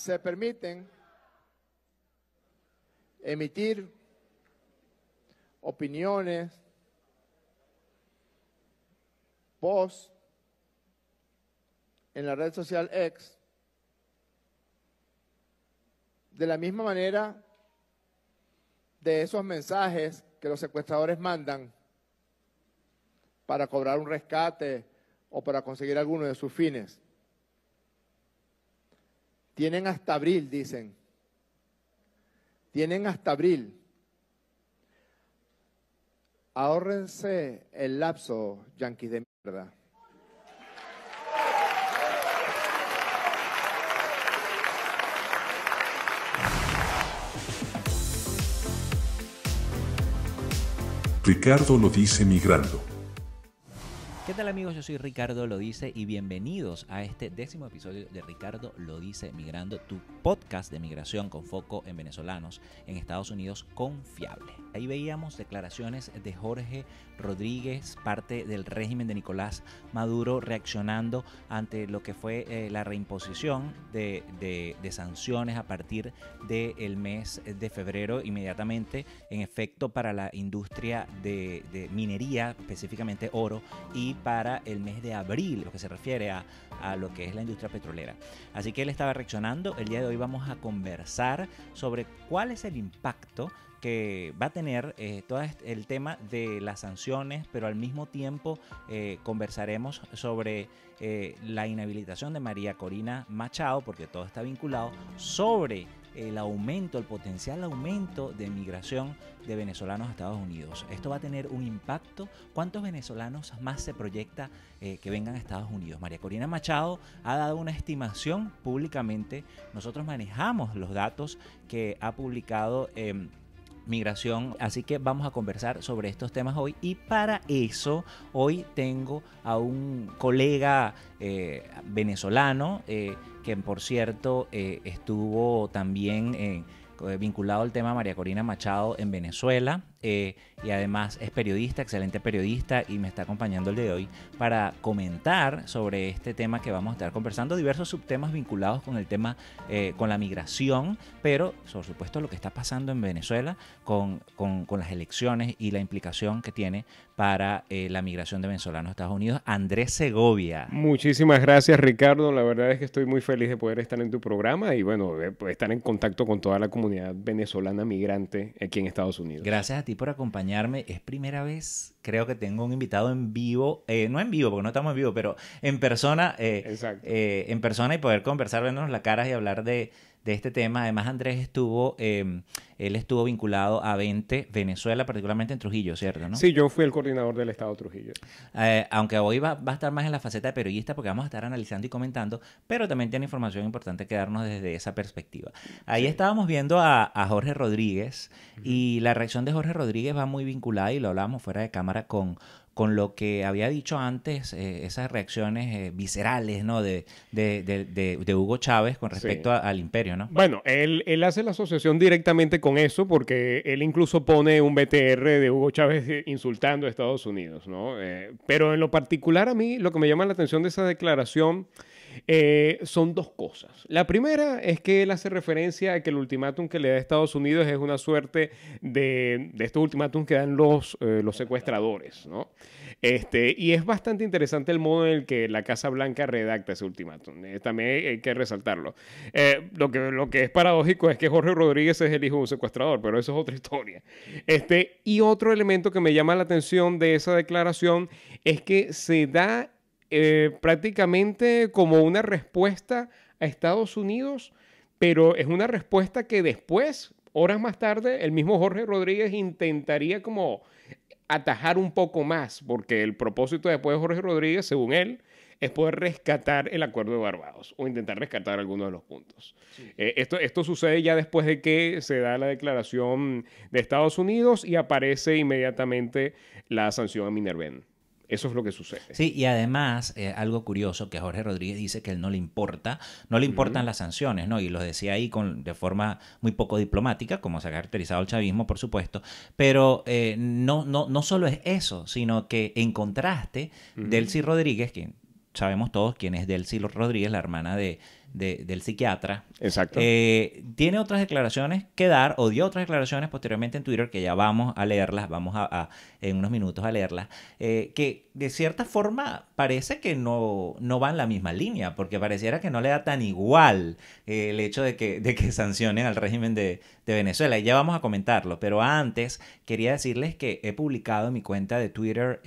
se permiten emitir opiniones, posts en la red social X, de la misma manera de esos mensajes que los secuestradores mandan para cobrar un rescate o para conseguir alguno de sus fines. Tienen hasta abril, dicen. Tienen hasta abril. Ahórrense el lapso, yanquis de mierda. Ricardo lo dice migrando. ¿Qué tal amigos? Yo soy Ricardo Lo Dice y bienvenidos a este 10º episodio de Ricardo Lo Dice Migrando, tu podcast de migración con foco en venezolanos en Estados Unidos confiable. Ahí veíamos declaraciones de Jorge Rodríguez, parte del régimen de Nicolás Maduro, reaccionando ante lo que fue la reimposición de sanciones a partir del mes de febrero, inmediatamente en efecto para la industria de minería, específicamente oro, y para el mes de abril, lo que se refiere a lo que es la industria petrolera. Así que él estaba reaccionando. El día de hoy vamos a conversar sobre cuál es el impacto que va a tener todo el tema de las sanciones, pero al mismo tiempo conversaremos sobre la inhabilitación de María Corina Machado, porque todo está vinculado, sobre el aumento, el potencial aumento de migración de venezolanos a Estados Unidos. Esto va a tener un impacto. ¿Cuántos venezolanos más se proyecta que vengan a Estados Unidos? María Corina Machado ha dado una estimación públicamente. Nosotros manejamos los datos que ha publicado Migración, así que vamos a conversar sobre estos temas hoy, y para eso hoy tengo a un colega venezolano que por cierto estuvo también vinculado al tema María Corina Machado en Venezuela, y además es periodista, excelente periodista, y me está acompañando el día de hoy para comentar sobre este tema que vamos a estar conversando, diversos subtemas vinculados con el tema, con la migración, pero por supuesto lo que está pasando en Venezuela con las elecciones y la implicación que tiene para la migración de venezolanos a Estados Unidos. Andrés Segovia. Muchísimas gracias, Ricardo. La verdad es que estoy muy feliz de poder estar en tu programa y bueno, estar en contacto con toda la comunidad venezolana migrante aquí en Estados Unidos. Gracias a ti por acompañarme. Es primera vez, creo que tengo un invitado en vivo, no en vivo porque no estamos en vivo, pero en persona, en persona, y poder conversar, vernos las caras y hablar de este tema. Además, Andrés él estuvo vinculado a 20 Venezuela, particularmente en Trujillo, ¿cierto? ¿No? Sí, yo fui el coordinador del estado de Trujillo. Aunque hoy va a estar más en la faceta de periodista porque vamos a estar analizando y comentando, pero también tiene información importante que darnos desde esa perspectiva. Ahí estábamos viendo a Jorge Rodríguez, y la reacción de Jorge Rodríguez va muy vinculada, y lo hablábamos fuera de cámara, con lo que había dicho antes, esas reacciones viscerales, ¿no? de Hugo Chávez con respecto al imperio, ¿no? Bueno, él hace la asociación directamente con eso, porque él incluso pone un BTR de Hugo Chávez insultando a Estados Unidos, ¿no? Pero en lo particular, a mí lo que me llama la atención de esa declaración son dos cosas. La primera es que él hace referencia a que el ultimátum que le da Estados Unidos es una suerte de estos ultimátums que dan los secuestradores, ¿no? Y es bastante interesante el modo en el que la Casa Blanca redacta ese ultimátum. También hay que resaltarlo. Lo que es paradójico es que Jorge Rodríguez es el hijo de un secuestrador, pero eso es otra historia. Y otro elemento que me llama la atención de esa declaración es que se da prácticamente como una respuesta a Estados Unidos, pero es una respuesta que después, horas más tarde, el mismo Jorge Rodríguez intentaría como atajar un poco más, porque el propósito después de Jorge Rodríguez, según él, es poder rescatar el acuerdo de Barbados o intentar rescatar algunos de los puntos. Sí. Esto sucede ya después de que se da la declaración de Estados Unidos y aparece inmediatamente la sanción a Minerven. Eso es lo que sucede. Sí, y además, algo curioso, que Jorge Rodríguez dice que él no le importan las sanciones, ¿no? Y lo decía ahí de forma muy poco diplomática, como se ha caracterizado el chavismo, por supuesto, pero no solo es eso, sino que en contraste, Delcy Rodríguez, quien sabemos todos quién es Delcy Rodríguez, la hermana de del psiquiatra. Exacto. Tiene otras declaraciones que dar, o dio otras declaraciones posteriormente en Twitter, que ya vamos a leerlas, vamos en unos minutos a leerlas, que de cierta forma parece que no va en la misma línea, porque pareciera que no le da tan igual el hecho de que sancionen al régimen de Venezuela. Y ya vamos a comentarlo, pero antes quería decirles que he publicado en mi cuenta de Twitter,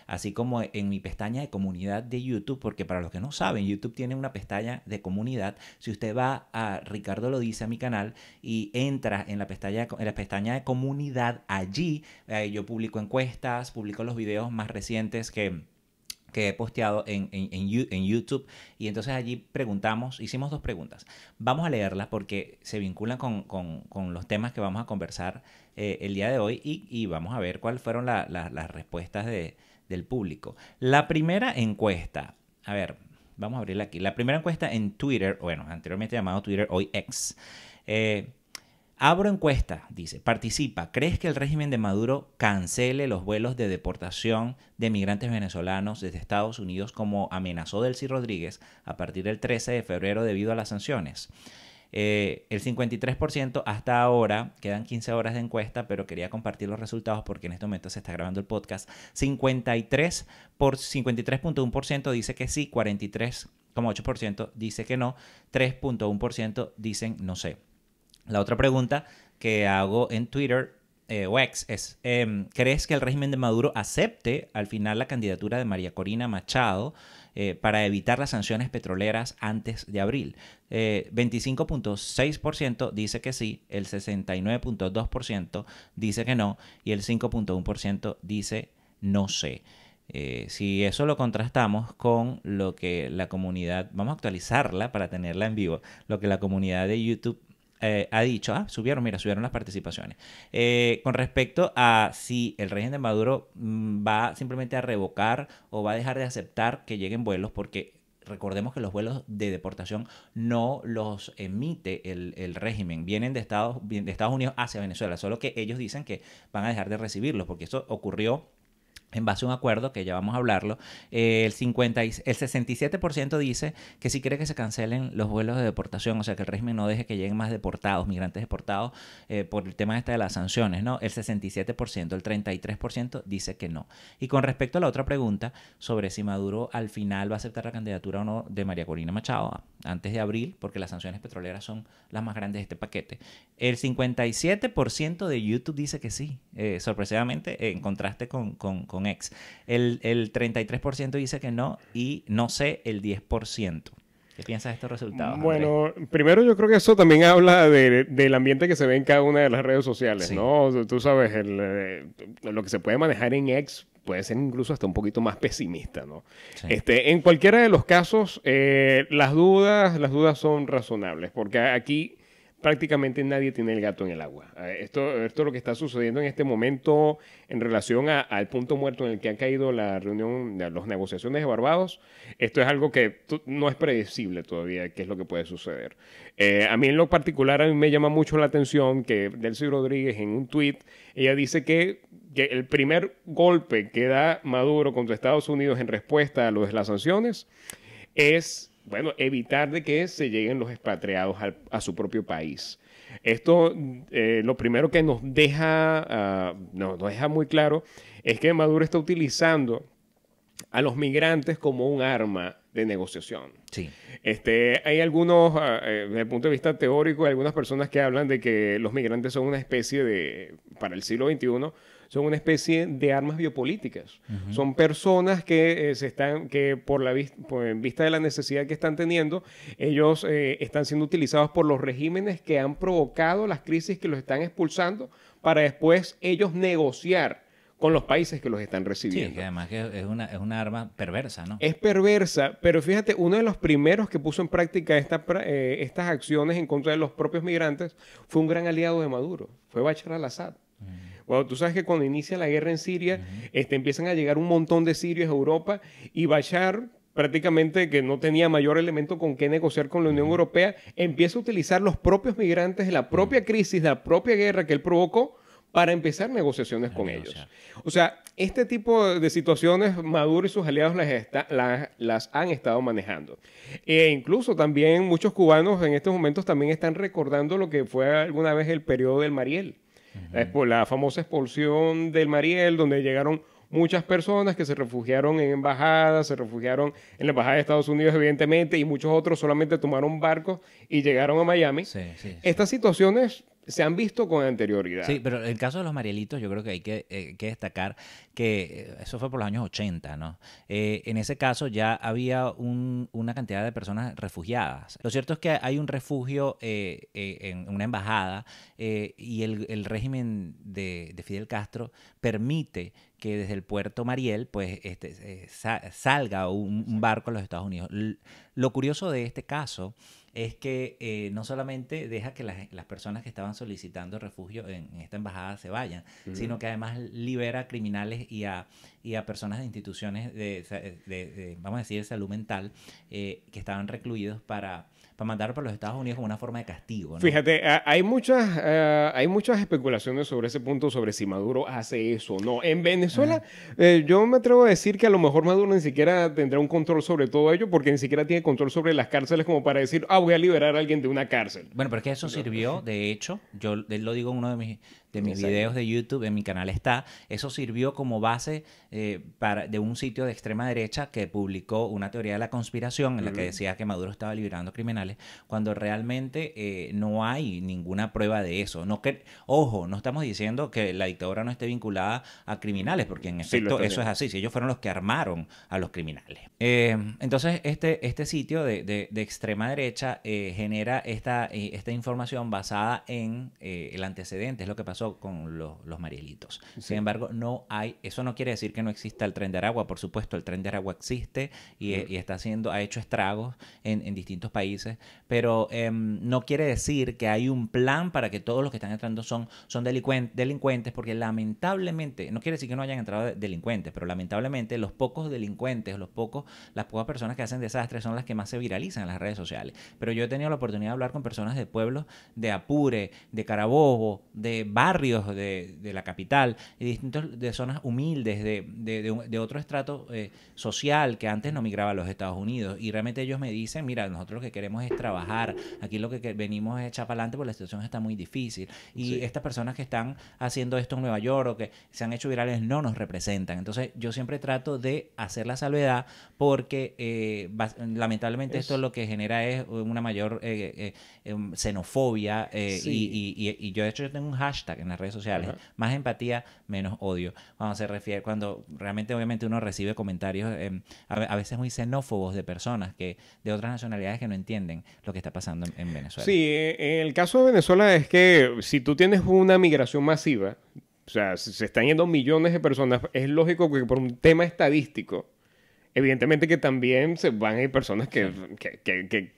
así como en mi pestaña de comunidad de YouTube, porque para los que no saben, YouTube tiene una pestaña de comunidad. Si usted va a Ricardo lo dice a mi canal y entra en la pestaña de comunidad, allí yo publico encuestas, publico los videos más recientes que he posteado en YouTube, y entonces allí hicimos 2 preguntas. Vamos a leerlas porque se vinculan con los temas que vamos a conversar el día de hoy, y vamos a ver cuáles fueron las respuestas del público. La primera encuesta, a ver, vamos a abrirla aquí. La primera encuesta en Twitter, bueno, anteriormente llamado Twitter, hoy X. Abro encuesta, dice, participa. ¿Crees que el régimen de Maduro cancele los vuelos de deportación de migrantes venezolanos desde Estados Unidos como amenazó Delcy Rodríguez a partir del 13 de febrero debido a las sanciones? El 53% hasta ahora, quedan 15 horas de encuesta, pero quería compartir los resultados porque en este momento se está grabando el podcast. 53.1% dice que sí, 43.8% dice que no, 3.1% dicen no sé. La otra pregunta que hago en Twitter o X es, ¿crees que el régimen de Maduro acepte al final la candidatura de María Corina Machado para evitar las sanciones petroleras antes de abril? 25.6% dice que sí, el 69.2% dice que no y el 5.1% dice no sé. Si eso lo contrastamos con lo que la comunidad, vamos a actualizarla para tenerla en vivo, lo que la comunidad de YouTube ha dicho, subieron las participaciones. Con respecto a si el régimen de Maduro va simplemente a revocar o va a dejar de aceptar que lleguen vuelos, porque recordemos que los vuelos de deportación no los emite el régimen, vienen de Estados Unidos hacia Venezuela, solo que ellos dicen que van a dejar de recibirlos, porque eso ocurrió en base a un acuerdo que ya vamos a hablarlo. El 67% dice que sí quiere que se cancelen los vuelos de deportación, o sea que el régimen no deje que lleguen más deportados, migrantes deportados por el tema de las sanciones, ¿no? El 67%, el 33% dice que no. Y con respecto a la otra pregunta sobre si Maduro al final va a aceptar la candidatura o no de María Corina Machado antes de abril, porque las sanciones petroleras son las más grandes de este paquete, el 57% de YouTube dice que sí, sorpresivamente, en contraste con X. El 33% dice que no y no sé el 10%. ¿Qué piensas de estos resultados, Bueno, Andrés? primero yo creo que eso también habla del ambiente que se ve en cada una de las redes sociales, Sí. ¿no? Tú sabes, lo que se puede manejar en X puede ser incluso hasta un poquito más pesimista, ¿no? Sí. En cualquiera de los casos, las dudas son razonables, porque aquí prácticamente nadie tiene el gato en el agua. Esto es lo que está sucediendo en este momento en relación al punto muerto en el que ha caído la reunión, las negociaciones de Barbados. Esto es algo que no es predecible todavía qué es lo que puede suceder. A mí en lo particular, a mí me llama mucho la atención que Delcy Rodríguez en un tuit, ella dice que el primer golpe que da Maduro contra Estados Unidos en respuesta a lo de las sanciones es, bueno, evitar de que se lleguen los expatriados a su propio país. Esto, lo primero que nos deja muy claro es que Maduro está utilizando a los migrantes como un arma de negociación. Sí. Hay algunos, desde el punto de vista teórico, hay algunas personas que hablan de que los migrantes son una especie de, para el siglo XXI, son una especie de armas biopolíticas. Uh-huh. Son personas que en vista de la necesidad que están teniendo, ellos están siendo utilizados por los regímenes que han provocado las crisis que los están expulsando para después ellos negociar con los países que los están recibiendo. Sí, que además que es una arma perversa, ¿no? Es perversa, pero fíjate, uno de los primeros que puso en práctica estas acciones en contra de los propios migrantes fue un gran aliado de Maduro, fue Bashar al-Assad. Bueno, tú sabes que cuando inicia la guerra en Siria, empiezan a llegar un montón de sirios a Europa y Bashar, prácticamente que no tenía mayor elemento con qué negociar con la Unión Europea, empieza a utilizar los propios migrantes de la propia crisis, de la propia guerra que él provocó, para empezar negociaciones con negociar. ellos. O sea, este tipo de situaciones Maduro y sus aliados las han estado manejando. E incluso también muchos cubanos en estos momentos también están recordando lo que fue alguna vez el periodo del Mariel. La famosa expulsión del Mariel, donde llegaron muchas personas que se refugiaron en embajadas, se refugiaron en la embajada de Estados Unidos, evidentemente, y muchos otros solamente tomaron barcos y llegaron a Miami. Sí, sí, sí. Estas situaciones se han visto con anterioridad. Sí, pero el caso de los Marielitos yo creo que hay que destacar que eso fue por los años 80, ¿no? En ese caso ya había una cantidad de personas refugiadas. Lo cierto es que hay un refugio en una embajada y el régimen de Fidel Castro permite que desde el puerto Mariel pues salga un barco a los Estados Unidos. Lo curioso de este caso es que no solamente deja que las personas que estaban solicitando refugio en esta embajada se vayan, sino que además libera a criminales y a personas de instituciones de vamos a decir, de salud mental que estaban recluidos para mandar para los Estados Unidos como una forma de castigo, ¿no? Fíjate, hay muchas especulaciones sobre ese punto, sobre si Maduro hace eso o no. En Venezuela, yo me atrevo a decir que a lo mejor Maduro ni siquiera tendrá un control sobre todo ello, porque ni siquiera tiene control sobre las cárceles como para decir, voy a liberar a alguien de una cárcel. Bueno, pero es que eso sirvió, de hecho, yo lo digo en uno de mis videos de YouTube, en mi canal está, eso sirvió como base de un sitio de extrema derecha que publicó una teoría de la conspiración en la que decía que Maduro estaba liberando criminales, cuando realmente no hay ninguna prueba de eso. Ojo, no estamos diciendo que la dictadura no esté vinculada a criminales, porque en efecto eso es así, si ellos fueron los que armaron a los criminales. Entonces, este sitio de extrema derecha genera esta información basada en el antecedente, es lo que pasó con los Marielitos. Sí. Sin embargo, eso no quiere decir que no exista el Tren de Aragua. Por supuesto, el Tren de Aragua existe y ha hecho estragos en distintos países, pero no quiere decir que hay un plan para que todos los que están entrando son delincuentes, porque lamentablemente, no quiere decir que no hayan entrado delincuentes, pero lamentablemente los pocos delincuentes, las pocas personas que hacen desastres son las que más se viralizan en las redes sociales. Pero yo he tenido la oportunidad de hablar con personas de pueblos de Apure, de Carabobo, de barrios de la capital, de zonas humildes, de otro estrato social que antes no migraba a los Estados Unidos, y realmente ellos me dicen, mira, nosotros lo que queremos es trabajar, aquí lo que venimos es echar para adelante porque la situación está muy difícil, y estas personas que están haciendo esto en Nueva York o que se han hecho virales no nos representan. Entonces yo siempre trato de hacer la salvedad porque lamentablemente esto lo que genera es una mayor xenofobia y yo de hecho tengo un hashtag en las redes sociales, más empatía, menos odio, cuando realmente obviamente uno recibe comentarios a veces muy xenófobos de personas de otras nacionalidades que no entienden lo que está pasando en Venezuela. Sí, en el caso de Venezuela es que si tú tienes una migración masiva, o sea, se están yendo millones de personas, es lógico que por un tema estadístico, evidentemente que también se van a ir personas que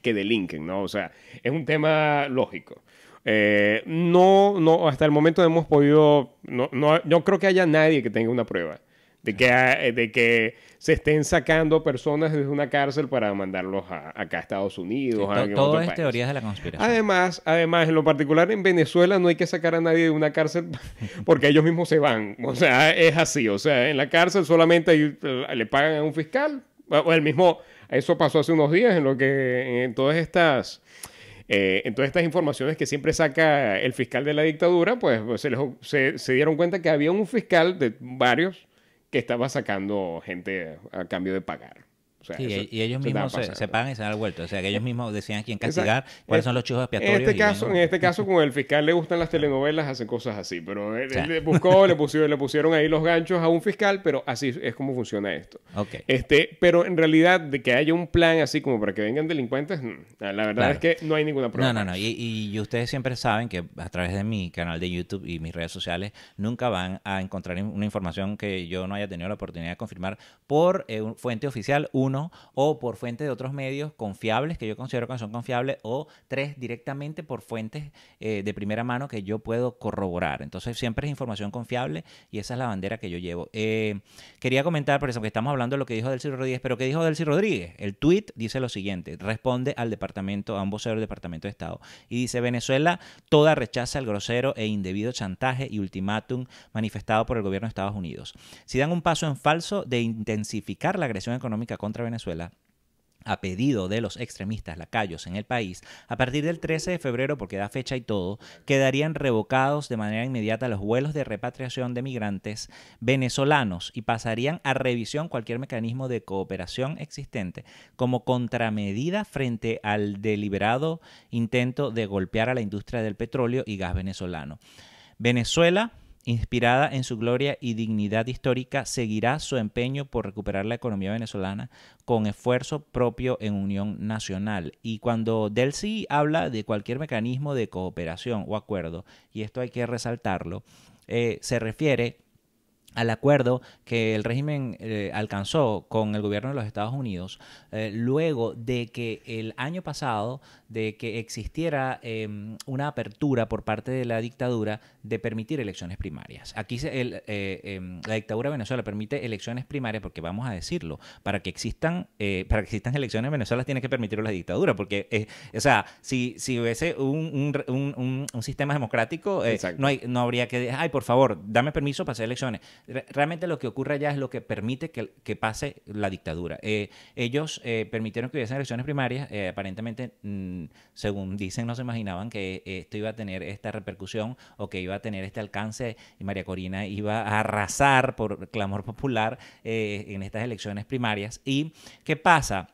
delinquen, ¿no? O sea, es un tema lógico. No, hasta el momento hemos podido, no creo que haya nadie que tenga una prueba de que se estén sacando personas desde una cárcel para mandarlos acá a Estados Unidos. Todo es teorías de la conspiración. Además, en lo particular en Venezuela no hay que sacar a nadie de una cárcel porque ellos mismos se van. O sea, es así. O sea, en la cárcel solamente le pagan a un fiscal. O el mismo, eso pasó hace unos días en todas estas informaciones que siempre saca el fiscal de la dictadura, pues se dieron cuenta que había un fiscal de varios que estaba sacando gente a cambio de pagar. O sea, sí, y ellos mismos se pagan y se dan el vuelto. O sea, que ellos mismos decían a quién castigar, cuáles son los chivos expiatorios. En este caso, con el fiscal le gustan las telenovelas, hacen cosas así. Pero él buscó, le pusieron ahí los ganchos a un fiscal, pero así es como funciona esto. Okay. Pero en realidad, de que haya un plan así como para que vengan delincuentes, la verdad es que no hay ninguna prueba. No. Y ustedes siempre saben que a través de mi canal de YouTube y mis redes sociales nunca van a encontrar una información que yo no haya tenido la oportunidad de confirmar por fuente oficial. Uno, 1, o por fuentes de otros medios confiables, que yo considero que son confiables, o 3, directamente por fuentes de primera mano que yo puedo corroborar. Entonces siempre es información confiable y esa es la bandera que yo llevo. Quería comentar, por eso que estamos hablando de lo que dijo Delcy Rodríguez, pero ¿qué dijo Delcy Rodríguez? El tweet dice lo siguiente, responde al departamento, a un vocero del Departamento de Estado, y dice: Venezuela toda rechaza el grosero e indebido chantaje y ultimátum manifestado por el gobierno de Estados Unidos. Si dan un paso en falso de intensificar la agresión económica contra Venezuela, a pedido de los extremistas lacayos en el país, a partir del 13 de febrero, porque da fecha y todo, quedarían revocados de manera inmediata los vuelos de repatriación de migrantes venezolanos y pasarían a revisión cualquier mecanismo de cooperación existente como contramedida frente al deliberado intento de golpear a la industria del petróleo y gas venezolano. Venezuela, inspirada en su gloria y dignidad histórica, seguirá su empeño por recuperar la economía venezolana con esfuerzo propio en unión nacional. Y cuando Delcy habla de cualquier mecanismo de cooperación o acuerdo, y esto hay que resaltarlo, se refiere al acuerdo que el régimen alcanzó con el gobierno de los Estados Unidos luego de que el año pasado de que existiera una apertura por parte de la dictadura de permitir elecciones primarias. Aquí la dictadura de Venezuela permite elecciones primarias porque, vamos a decirlo, para que existan elecciones en Venezuela tiene que permitirlo la dictadura, porque o sea, si hubiese un sistema democrático, no habría que, ay, por favor, dame permiso para hacer elecciones. Realmente lo que ocurre allá es lo que permite que pase la dictadura. Ellos permitieron que hubiesen elecciones primarias, aparentemente, según dicen, no se imaginaban que esto iba a tener esta repercusión o que iba a tener este alcance, y María Corina iba a arrasar por clamor popular en estas elecciones primarias. ¿Y qué pasa?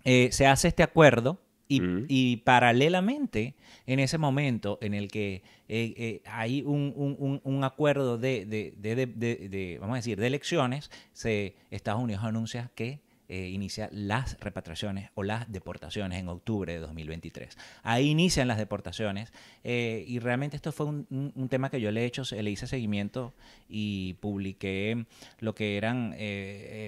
Se hace este acuerdo y paralelamente, en ese momento en el que hay un acuerdo vamos a decir, de elecciones, Estados Unidos anuncia que inicia las repatriaciones o las deportaciones en octubre de 2023. Ahí inician las deportaciones y realmente esto fue un tema que yo le hice seguimiento y publiqué lo que eran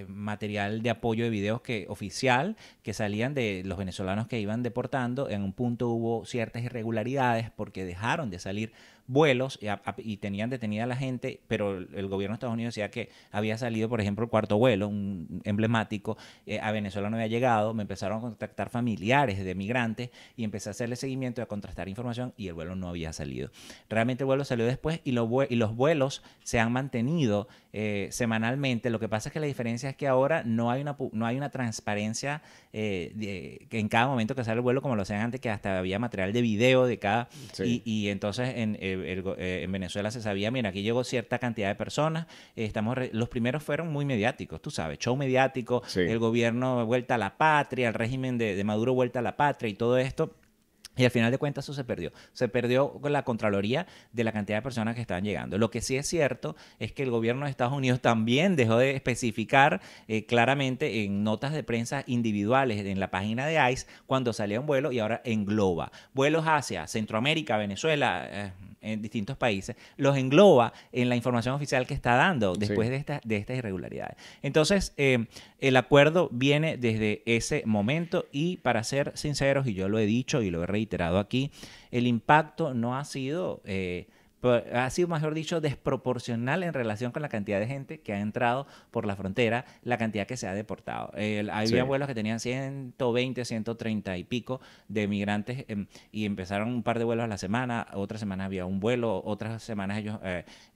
material de apoyo de videos oficial que salían de los venezolanos que iban deportando. En un punto hubo ciertas irregularidades porque dejaron de salir vuelos y tenían detenida a la gente, pero el gobierno de Estados Unidos decía que había salido, por ejemplo, el cuarto vuelo, un emblemático, a Venezuela no había llegado. Me empezaron a contactar familiares de migrantes y empecé a hacerle seguimiento y a contrastar información y el vuelo no había salido. Realmente el vuelo salió después y los vuelos se han mantenido semanalmente. Lo que pasa es que la diferencia es que ahora no hay una transparencia que en cada momento que sale el vuelo, como lo hacían antes, que hasta había material de video de cada... Sí. Y entonces en Venezuela se sabía, mira, aquí llegó cierta cantidad de personas, los primeros fueron muy mediáticos, tú sabes, show mediático, sí. El gobierno vuelta a la patria, el régimen de Maduro vuelta a la patria y todo esto. Y al final de cuentas eso se perdió. Se perdió con la Contraloría de la cantidad de personas que estaban llegando. Lo que sí es cierto es que el gobierno de Estados Unidos también dejó de especificar claramente en notas de prensa individuales en la página de ICE cuando salía un vuelo, y ahora engloba vuelos hacia Centroamérica, Venezuela, en distintos países, los engloba en la información oficial que está dando después de estas irregularidades. Entonces, el acuerdo viene desde ese momento y, para ser sinceros, y yo lo he dicho y lo he reiterado aquí, el impacto no ha sido... ha sido, mejor dicho, desproporcional en relación con la cantidad de gente que ha entrado por la frontera, la cantidad que se ha deportado. Había vuelos que tenían 120, 130 y pico de migrantes y empezaron un par de vuelos a la semana, otra semana había un vuelo, otras semanas ellos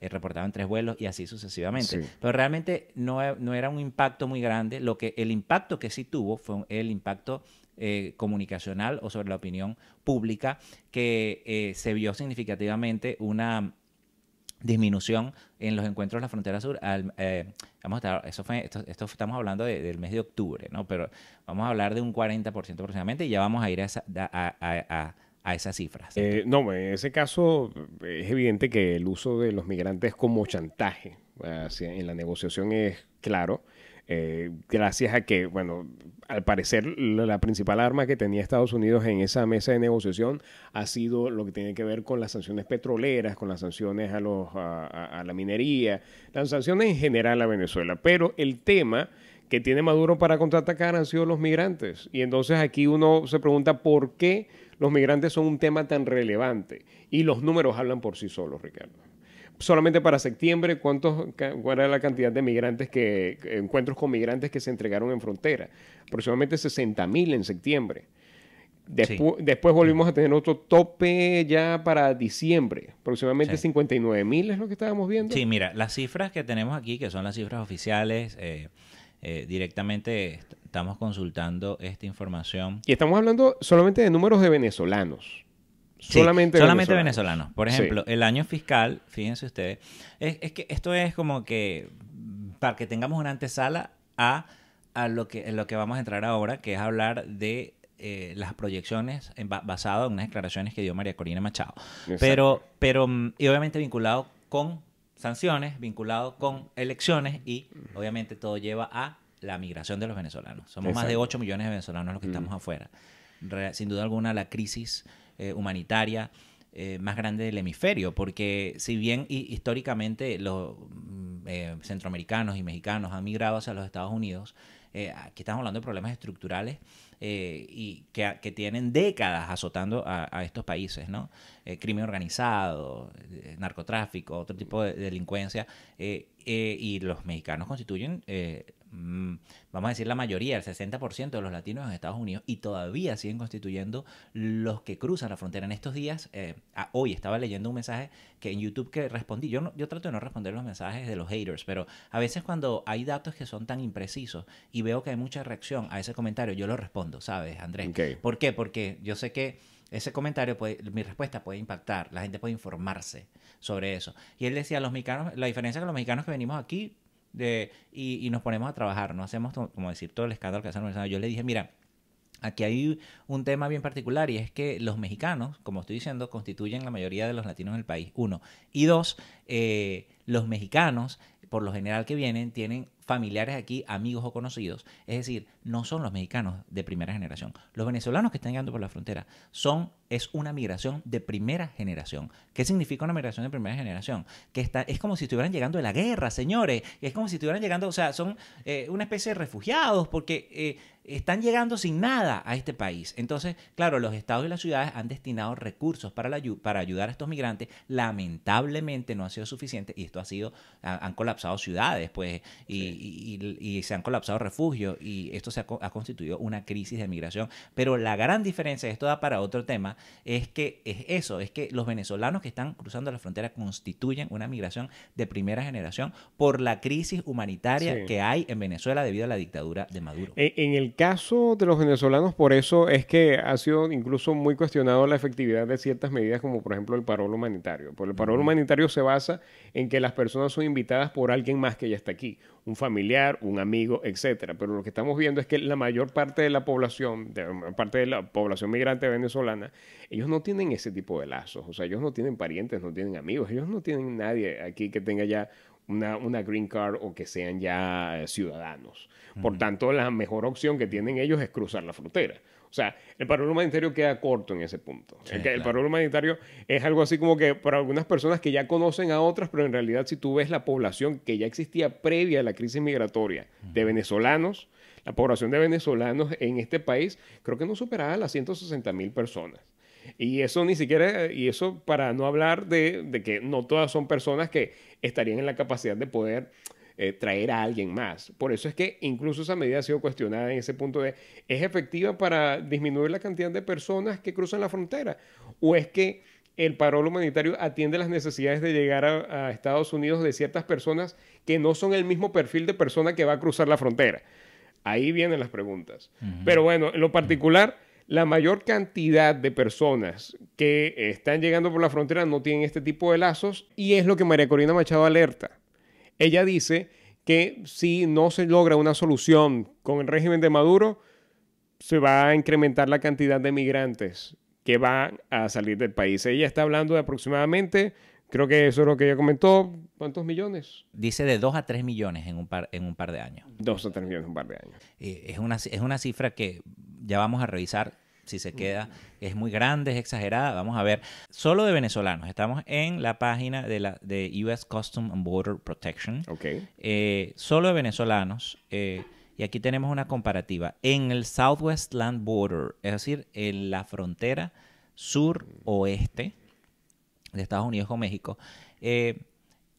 reportaban 3 vuelos y así sucesivamente. Sí. Pero realmente no era un impacto muy grande. El impacto que sí tuvo fue el impacto comunicacional o sobre la opinión pública, que se vio significativamente una disminución en los encuentros en la frontera sur. Esto estamos hablando del mes de octubre, ¿no? Pero vamos a hablar de un 40% aproximadamente y ya vamos a ir a esas cifras. No, en ese caso es evidente que el uso de los migrantes como chantaje en la negociación es claro. Gracias a que, bueno, al parecer la principal arma que tenía Estados Unidos en esa mesa de negociación ha sido lo que tiene que ver con las sanciones petroleras, con las sanciones a la minería, las sanciones en general a Venezuela. Pero el tema que tiene Maduro para contraatacar han sido los migrantes. Y entonces aquí uno se pregunta por qué los migrantes son un tema tan relevante. Y los números hablan por sí solos, Ricardo. Solamente para septiembre, ¿cuál era la cantidad de encuentros con migrantes que se entregaron en frontera? Aproximadamente 60,000 en septiembre. Después volvimos a tener otro tope ya para diciembre. Aproximadamente 59,000 es lo que estábamos viendo. Sí, mira, las cifras que tenemos aquí, que son las cifras oficiales, directamente estamos consultando esta información. Y estamos hablando solamente de números de venezolanos. Solamente venezolanos. Por ejemplo, el año fiscal, fíjense ustedes, es que esto es como que para que tengamos una antesala a lo que vamos a entrar ahora, que es hablar de las proyecciones basado en unas declaraciones que dio María Corina Machado. Pero y obviamente vinculado con sanciones, vinculado con elecciones y obviamente todo lleva a la migración de los venezolanos. Somos más de 8 millones de venezolanos los que estamos afuera. Sin duda alguna la crisis humanitaria más grande del hemisferio, porque si bien históricamente los centroamericanos y mexicanos han migrado hacia los Estados Unidos, aquí estamos hablando de problemas estructurales y que tienen décadas azotando a estos países, ¿no? Crimen organizado, narcotráfico, otro tipo de delincuencia, y los mexicanos constituyen vamos a decir la mayoría, el 60% de los latinos en Estados Unidos, y todavía siguen constituyendo los que cruzan la frontera. En estos días, hoy estaba leyendo un mensaje que en YouTube que respondí. Yo trato de no responder los mensajes de los haters, pero a veces cuando hay datos que son tan imprecisos y veo que hay mucha reacción a ese comentario, yo lo respondo, ¿sabes, Andrés? Okay. ¿Por qué? Porque yo sé que ese comentario mi respuesta puede impactar, la gente puede informarse sobre eso. Y él decía, los mexicanos, la diferencia con los mexicanos que venimos aquí y nos ponemos a trabajar, no hacemos como decir todo el escándalo que hacen los mexicanos. Yo le dije, mira, aquí hay un tema bien particular y es que los mexicanos, como estoy diciendo, constituyen la mayoría de los latinos en el país, 1. Y 2, los mexicanos, por lo general que vienen, tienen familiares aquí, amigos o conocidos. Es decir, no son los mexicanos de primera generación. Los venezolanos que están llegando por la frontera es una migración de primera generación. ¿Qué significa una migración de primera generación? Es como si estuvieran llegando de la guerra, señores. Es como si estuvieran llegando, o sea, son una especie de refugiados porque están llegando sin nada a este país. Entonces, claro, los estados y las ciudades han destinado recursos para ayudar a estos migrantes. Lamentablemente no ha sido suficiente y esto han colapsado ciudades, pues, y se han colapsado refugios y esto ha constituido una crisis de migración. Pero la gran diferencia, esto da para otro tema, es que los venezolanos que están cruzando la frontera constituyen una migración de primera generación por la crisis humanitaria que hay en Venezuela debido a la dictadura de Maduro. En el caso de los venezolanos, por eso es que ha sido incluso muy cuestionado la efectividad de ciertas medidas, como por ejemplo el parol humanitario. Porque el parol humanitario se basa en que las personas son invitadas por alguien más que ya está aquí, un familiar, un amigo, etcétera. Pero lo que estamos viendo es que la mayor parte de la población, migrante venezolana, ellos no tienen ese tipo de lazos. O sea, ellos no tienen parientes, no tienen amigos, ellos no tienen nadie aquí que tenga ya una green card o que sean ya ciudadanos. Por tanto, la mejor opción que tienen ellos es cruzar la frontera. O sea, el parol humanitario queda corto en ese punto. Sí, el parol humanitario es algo así como que para algunas personas que ya conocen a otras, pero en realidad si tú ves la población que ya existía previa a la crisis migratoria de venezolanos, la población de venezolanos en este país creo que no superaba las 160,000 personas. Y eso ni siquiera, para no hablar de que no todas son personas que estarían en la capacidad de poder traer a alguien más. Por eso es que incluso esa medida ha sido cuestionada en ese punto de, ¿es efectiva para disminuir la cantidad de personas que cruzan la frontera? ¿O es que el parol humanitario atiende las necesidades de llegar a Estados Unidos de ciertas personas que no son el mismo perfil de persona que va a cruzar la frontera? Ahí vienen las preguntas. Pero bueno, en lo particular, la mayor cantidad de personas que están llegando por la frontera no tienen este tipo de lazos y es lo que María Corina Machado alerta. Ella dice que si no se logra una solución con el régimen de Maduro, se va a incrementar la cantidad de migrantes que van a salir del país. Ella está hablando de aproximadamente, creo que eso es lo que ella comentó, ¿cuántos millones? Dice de 2 a 3 millones en un par de años. 2 a 3 millones en un par de años. Es una cifra que ya vamos a revisar. Si se queda, es muy grande, es exagerada. Vamos a ver. Solo de venezolanos. Estamos en la página de US Customs and Border Protection. Okay. Solo de venezolanos. Y Y aquí tenemos una comparativa. En el Southwest Land Border, es decir, en la frontera sur-oeste de Estados Unidos con México,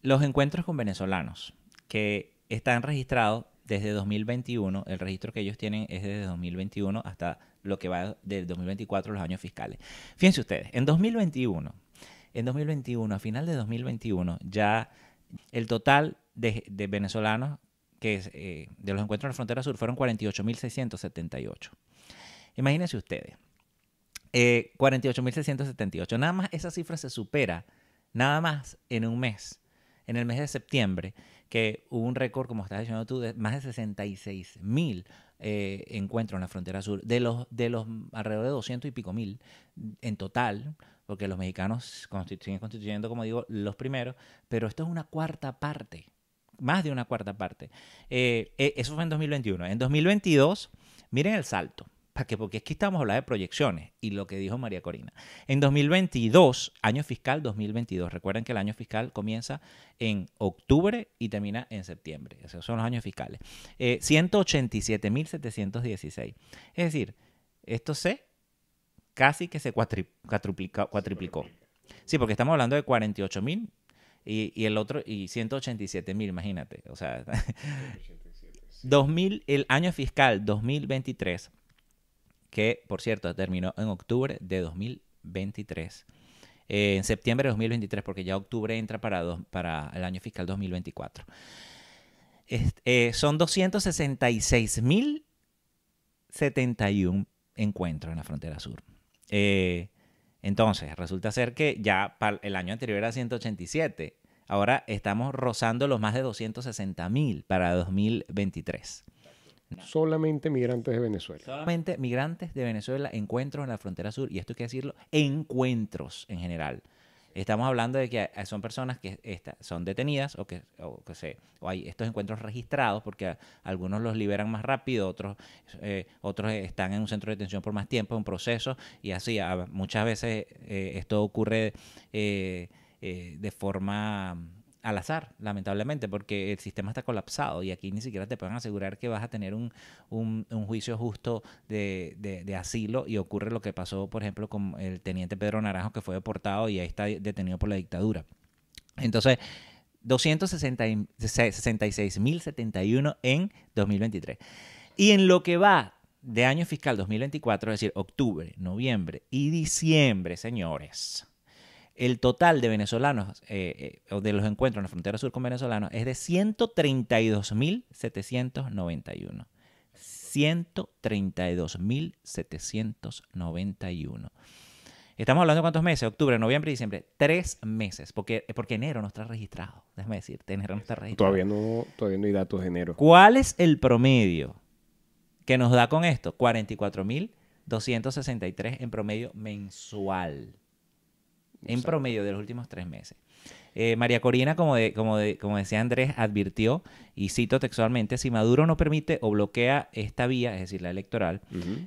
los encuentros con venezolanos que están registrados desde 2021, el registro que ellos tienen es desde 2021 hasta lo que va del 2024, los años fiscales. Fíjense ustedes, en 2021, a final de 2021, ya el total de venezolanos que de los encuentros en la frontera sur fueron 48.678. Imagínense ustedes, 48.678. Nada más esa cifra se supera, nada más en un mes, en el mes de septiembre, que hubo un récord, como estás diciendo tú, de más de 66.000 encuentros en la frontera sur, de los alrededor de 200 y pico mil en total, porque los mexicanos siguen constituyendo, como digo, los primeros, pero esto es una cuarta parte, más de una cuarta parte. Eso fue en 2021. En 2022, miren el salto, porque aquí estamos hablando de proyecciones y lo que dijo María Corina. En 2022, año fiscal 2022, recuerden que el año fiscal comienza en octubre y termina en septiembre. Esos son los años fiscales. 187.716. Es decir, esto casi que se cuatriplicó. Sí, porque estamos hablando de 48.000 y el otro, y 187.000, imagínate. O sea, 2000, el año fiscal 2023, que por cierto terminó en octubre de 2023, en septiembre de 2023, porque ya octubre entra para el año fiscal 2024. Son 266.071 encuentros en la frontera sur. Entonces, resulta ser que ya el año anterior era 187. Ahora estamos rozando los más de 260.000 para 2023. Solamente migrantes de Venezuela. Solamente migrantes de Venezuela, encuentros en la frontera sur. Y esto hay que decirlo, encuentros en general. Estamos hablando de que son personas que son detenidas o hay estos encuentros registrados, porque algunos los liberan más rápido, otros están en un centro de detención por más tiempo, en proceso, y así. Muchas veces esto ocurre de forma al azar, lamentablemente, porque el sistema está colapsado y aquí ni siquiera te pueden asegurar que vas a tener un juicio justo de asilo, y ocurre lo que pasó, por ejemplo, con el teniente Pedro Naranjo, que fue deportado y ahí está detenido por la dictadura. Entonces, 266.071 en 2023. Y en lo que va de año fiscal 2024, es decir, octubre, noviembre y diciembre, señores, el total de venezolanos, o de los encuentros en la frontera sur con venezolanos, es de 132.791. 132.791. Estamos hablando de cuántos meses, octubre, noviembre y diciembre. 3 meses, porque enero no está registrado. Déjame decirte, enero no está registrado. Todavía no hay datos de enero. ¿Cuál es el promedio que nos da con esto? 44.263 en promedio mensual. En promedio de los últimos 3 meses. María Corina, como decía Andrés, advirtió, y cito textualmente: si Maduro no permite o bloquea esta vía, es decir, la electoral,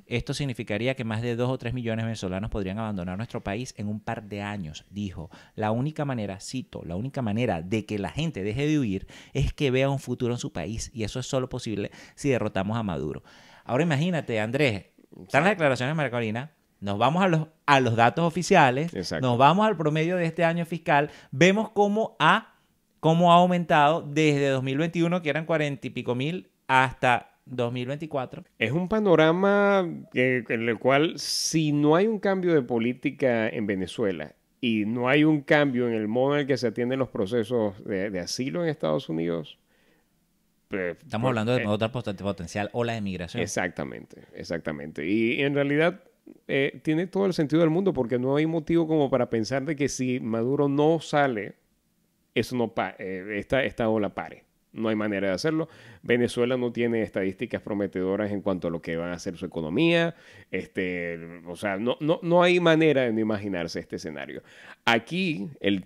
esto significaría que más de 2 o 3 millones de venezolanos podrían abandonar nuestro país en un par de años. Dijo, la única manera de que la gente deje de huir es que vea un futuro en su país, y eso es solo posible si derrotamos a Maduro. Ahora imagínate, Andrés, están las declaraciones de María Corina. Nos vamos a los datos oficiales. Exacto. Nos vamos al promedio de este año fiscal, vemos cómo ha aumentado desde 2021, que eran 40 y pico mil, hasta 2024. Es un panorama en el cual, si no hay un cambio de política en Venezuela y no hay un cambio en el modo en el que se atienden los procesos de asilo en Estados Unidos, estamos hablando de otra potencial ola de migración. Exactamente. Y en realidad tiene todo el sentido del mundo, porque no hay motivo como para pensar de que si Maduro no sale, eso no esta ola pare. No hay manera de hacerlo. Venezuela no tiene estadísticas prometedoras en cuanto a lo que va a hacer su economía. O sea, no hay manera de no imaginarse este escenario. Aquí el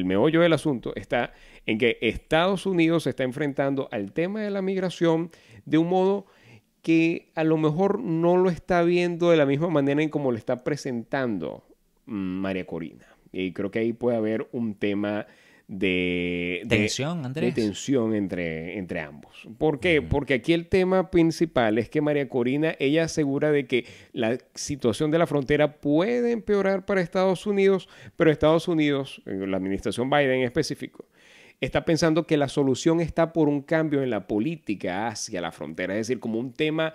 meollo del asunto está en que Estados Unidos se está enfrentando al tema de la migración de un modo que a lo mejor no lo está viendo de la misma manera en como lo está presentando María Corina. Y creo que ahí puede haber un tema Tensión, de Andrés. tensión entre ambos. ¿Por qué? Porque aquí el tema principal es que María Corina, ella asegura de que la situación de la frontera puede empeorar para Estados Unidos, pero Estados Unidos, la administración Biden en específico, está pensando que la solución está por un cambio en la política hacia la frontera, es decir, como un tema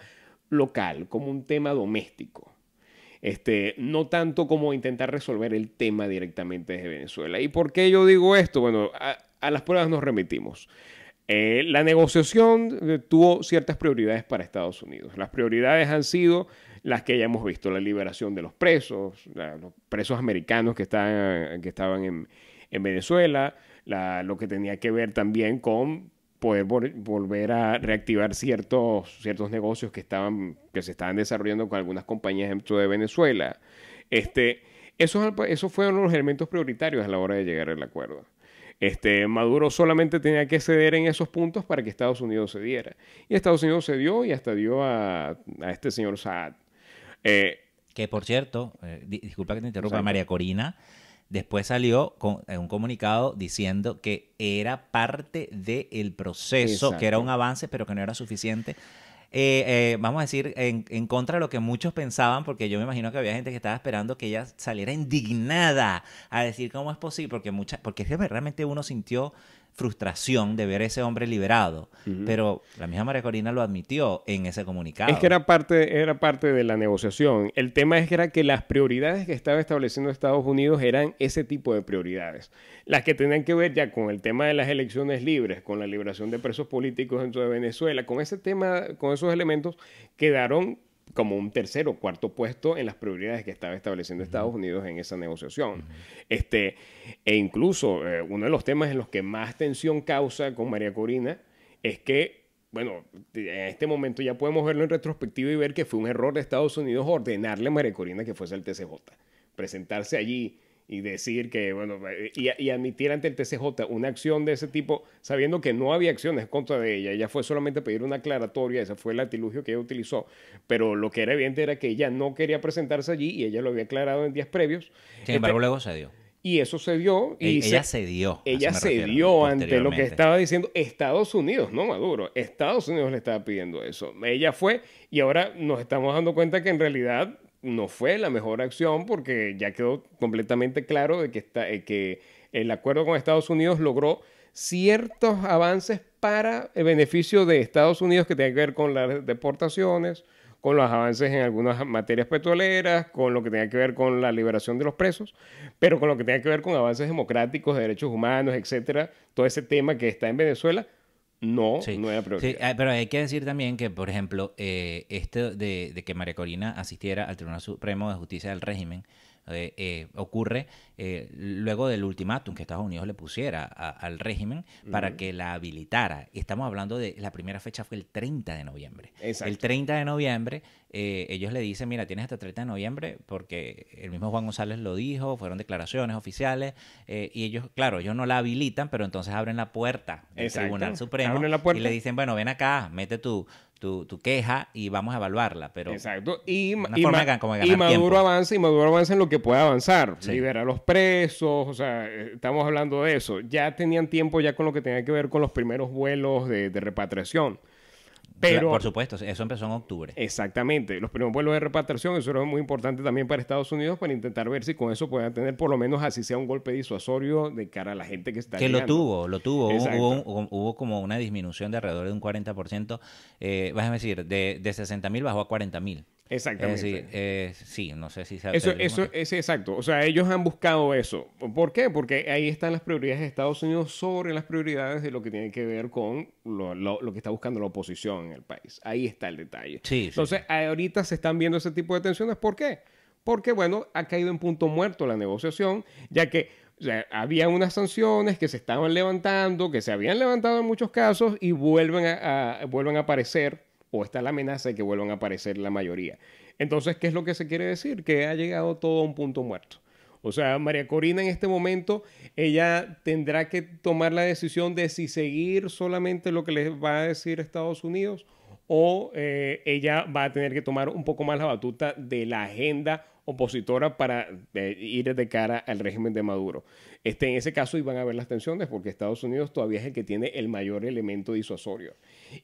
local, como un tema doméstico. No tanto como intentar resolver el tema directamente desde Venezuela. ¿Y por qué yo digo esto? Bueno, a las pruebas nos remitimos. La negociación tuvo ciertas prioridades para Estados Unidos. Las prioridades han sido las que ya hemos visto: la liberación de los presos americanos que estaban en Venezuela, lo que tenía que ver también con poder volver a reactivar ciertos negocios que se estaban desarrollando con algunas compañías dentro de Venezuela. Esos fueron los elementos prioritarios a la hora de llegar al acuerdo. Maduro solamente tenía que ceder en esos puntos para que Estados Unidos cediera. Y Estados Unidos cedió y hasta dio a este señor Saad. Que por cierto, disculpa que te interrumpa, Exacto. María Corina después salió con un comunicado diciendo que era parte del proceso, Exacto. que era un avance, pero que no era suficiente. Vamos a decir, en contra de lo que muchos pensaban, porque yo me imagino que había gente que estaba esperando que ella saliera indignada a decir cómo es posible, porque es que realmente uno sintió frustración de ver a ese hombre liberado, pero la misma María Corina lo admitió en ese comunicado. Es que era parte de la negociación. El tema es que era que las prioridades que estaba estableciendo Estados Unidos eran ese tipo de prioridades. Las que tenían que ver ya con el tema de las elecciones libres, con la liberación de presos políticos dentro de Venezuela, con ese tema, con esos elementos, quedaron como un tercer o cuarto puesto en las prioridades que estaba estableciendo Estados Unidos en esa negociación. E incluso uno de los temas en los que más tensión causa con María Corina es que, bueno, en este momento ya podemos verlo en retrospectiva y ver que fue un error de Estados Unidos ordenarle a María Corina que fuese al TCJ. Presentarse allí y decir que, bueno, y admitir ante el TCJ una acción de ese tipo, sabiendo que no había acciones contra de ella. Ella fue solamente pedir una aclaratoria, ese fue el artilugio que ella utilizó. Pero lo que era evidente era que ella no quería presentarse allí y ella lo había aclarado en días previos. Sin embargo, luego se dio. Y eso se dio. Y Ella cedió. Ella cedió ante lo que estaba diciendo Estados Unidos, no Maduro. Estados Unidos le estaba pidiendo eso. Ella fue, y ahora nos estamos dando cuenta que en realidad no fue la mejor acción, porque ya quedó completamente claro de que el acuerdo con Estados Unidos logró ciertos avances para el beneficio de Estados Unidos que tienen que ver con las deportaciones, con los avances en algunas materias petroleras, con lo que tenga que ver con la liberación de los presos, pero con lo que tenga que ver con avances democráticos, de derechos humanos, etcétera, todo ese tema que está en Venezuela, no era prioridad. Sí, pero hay que decir también que, por ejemplo, esto de que María Corina asistiera al Tribunal Supremo de Justicia del Régimen ocurre luego del ultimátum que Estados Unidos le pusiera al régimen para que la habilitara. Estamos hablando de la primera fecha fue el 30 de noviembre. Exacto. El 30 de noviembre ellos le dicen, mira, tienes hasta el 30 de noviembre porque el mismo Juan González lo dijo, fueron declaraciones oficiales y ellos, claro, ellos no la habilitan, pero entonces abren la puerta del Exacto. Tribunal Supremo Abren la puerta y le dicen, bueno, ven acá, mete tu queja y vamos a evaluarla. Pero exacto. Maduro avanza en lo que pueda avanzar. Sí. Libera a los presos, o sea, estamos hablando de eso. Ya tenían tiempo ya con lo que tenía que ver con los primeros vuelos de repatriación. Pero, por supuesto, eso empezó en octubre. Exactamente. Los primeros vuelos de repatriación, eso era muy importante también para Estados Unidos, para intentar ver si con eso puedan tener por lo menos así sea un golpe disuasorio de cara a la gente que está que llegando. lo tuvo. Exacto. Hubo como una disminución de alrededor de un 40%. Vas a decir, de 60,000 bajó a 40,000. Exactamente. Es decir, sí, no sé si se Eso es exacto. O sea, ellos han buscado eso. ¿Por qué? Porque ahí están las prioridades de Estados Unidos sobre las prioridades de lo que tiene que ver con lo que está buscando la oposición en el país. Ahí está el detalle. Sí, Entonces, ahorita se están viendo ese tipo de tensiones. ¿Por qué? Porque, bueno, ha caído en punto muerto la negociación, ya que había unas sanciones que se estaban levantando, que se habían levantado en muchos casos y vuelven a aparecer, o está la amenaza de que vuelvan a aparecer la mayoría. Entonces, ¿qué es lo que se quiere decir? Que ha llegado todo a un punto muerto. O sea, María Corina en este momento, ella tendrá que tomar la decisión de si seguir solamente lo que les va a decir Estados Unidos o ella va a tener que tomar un poco más la batuta de la agenda opositora para ir de cara al régimen de Maduro. En ese caso iban a haber las tensiones porque Estados Unidos todavía es el que tiene el mayor elemento disuasorio.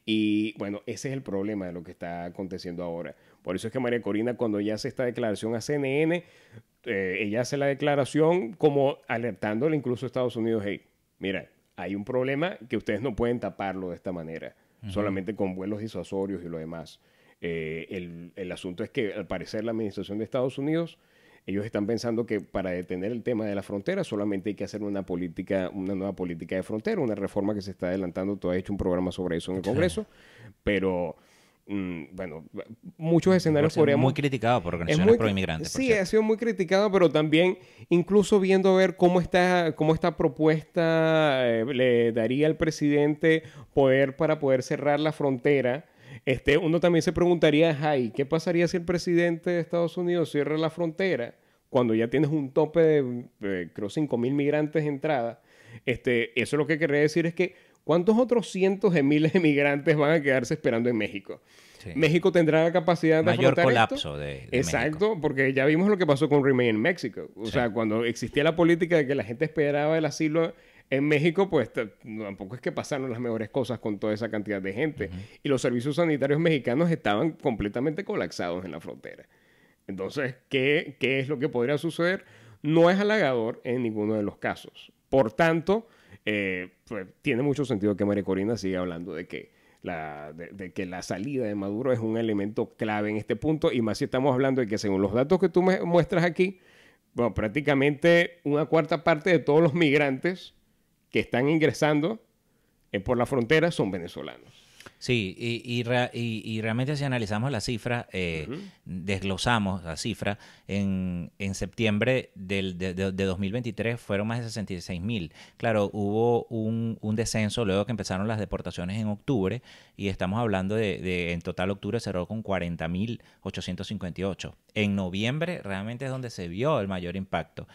Y bueno, ese es el problema de lo que está aconteciendo ahora. Por eso es que María Corina, cuando ella hace esta declaración a CNN, ella hace la declaración como alertándole incluso a Estados Unidos, hey, mira, hay un problema que ustedes no pueden taparlo de esta manera, solamente con vuelos disuasorios y lo demás. El asunto es que al parecer la administración de Estados Unidos, ellos están pensando que para detener el tema de la frontera solamente hay que hacer una nueva política de frontera, una reforma que se está adelantando. Tú has hecho un programa sobre eso en el Congreso, pero bueno, muchos escenarios podríamos... Muy criticado por organizaciones pro inmigrantes. Sí, ha sido muy criticado, pero también incluso viendo a ver cómo esta propuesta le daría al presidente poder para poder cerrar la frontera. Uno también se preguntaría, ay, ¿qué pasaría si el presidente de Estados Unidos cierra la frontera cuando ya tienes un tope de creo, 5,000 migrantes de entrada? Eso lo que querría decir es que ¿cuántos otros cientos de miles de migrantes van a quedarse esperando en México? Sí. México tendrá la capacidad de mayor afrontar colapso esto. de Exacto, México. Porque ya vimos lo que pasó con Remain in Mexico. O sea, cuando existía la política de que la gente esperaba el asilo en México, pues tampoco es que pasaron las mejores cosas con toda esa cantidad de gente. Y los servicios sanitarios mexicanos estaban completamente colapsados en la frontera. Entonces, ¿qué es lo que podría suceder? No es halagador en ninguno de los casos. Por tanto, pues, tiene mucho sentido que María Corina siga hablando de que la salida de Maduro es un elemento clave en este punto, y más si estamos hablando de que según los datos que tú me muestras aquí, bueno, prácticamente 1/4 parte de todos los migrantes que están ingresando por la frontera son venezolanos. Sí, y realmente si analizamos la cifra, desglosamos la cifra, en septiembre de 2023 fueron más de 66,000. Claro, hubo un descenso luego que empezaron las deportaciones en octubre, y estamos hablando en total octubre cerró con 40,858. En noviembre realmente es donde se vio el mayor impacto.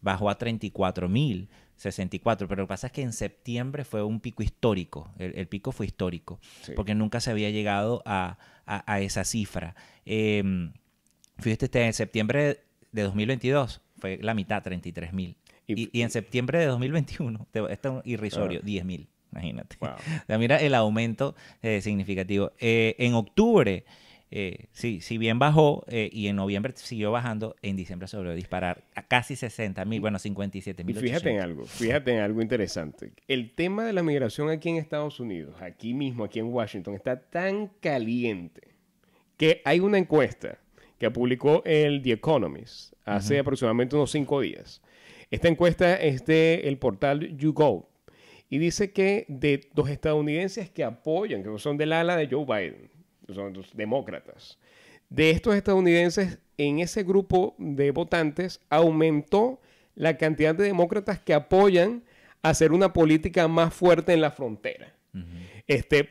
Bajó a 34,064, pero lo que pasa es que en septiembre fue un pico histórico, el pico fue histórico, sí, porque nunca se había llegado a esa cifra. Fíjate, en septiembre de 2022 fue la mitad, 33,000, y en septiembre de 2021, esto es irrisorio, 10,000, imagínate. Wow. O sea, mira el aumento significativo. En octubre, si bien bajó, y en noviembre siguió bajando, en diciembre se volvió a disparar a casi 60,000, bueno, 57,000. Fíjate en algo interesante. El tema de la migración aquí en Estados Unidos, aquí mismo, aquí en Washington, está tan caliente que hay una encuesta que publicó el The Economist hace aproximadamente unos 5 días. Esta encuesta es del portal YouGov y dice que de los estadounidenses que apoyan, que son del ala de Joe Biden, son los demócratas, de estos estadounidenses, en ese grupo de votantes aumentó la cantidad de demócratas que apoyan hacer una política más fuerte en la frontera.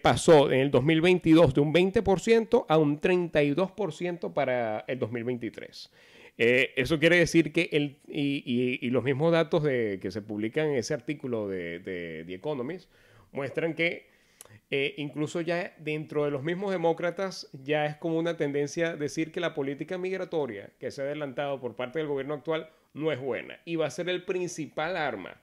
Pasó en el 2022 de un 20% a un 32% para el 2023. Eso quiere decir que y los mismos datos que se publican en ese artículo de The Economist muestran que incluso ya dentro de los mismos demócratas ya es como una tendencia decir que la política migratoria que se ha adelantado por parte del gobierno actual no es buena y va a ser el principal arma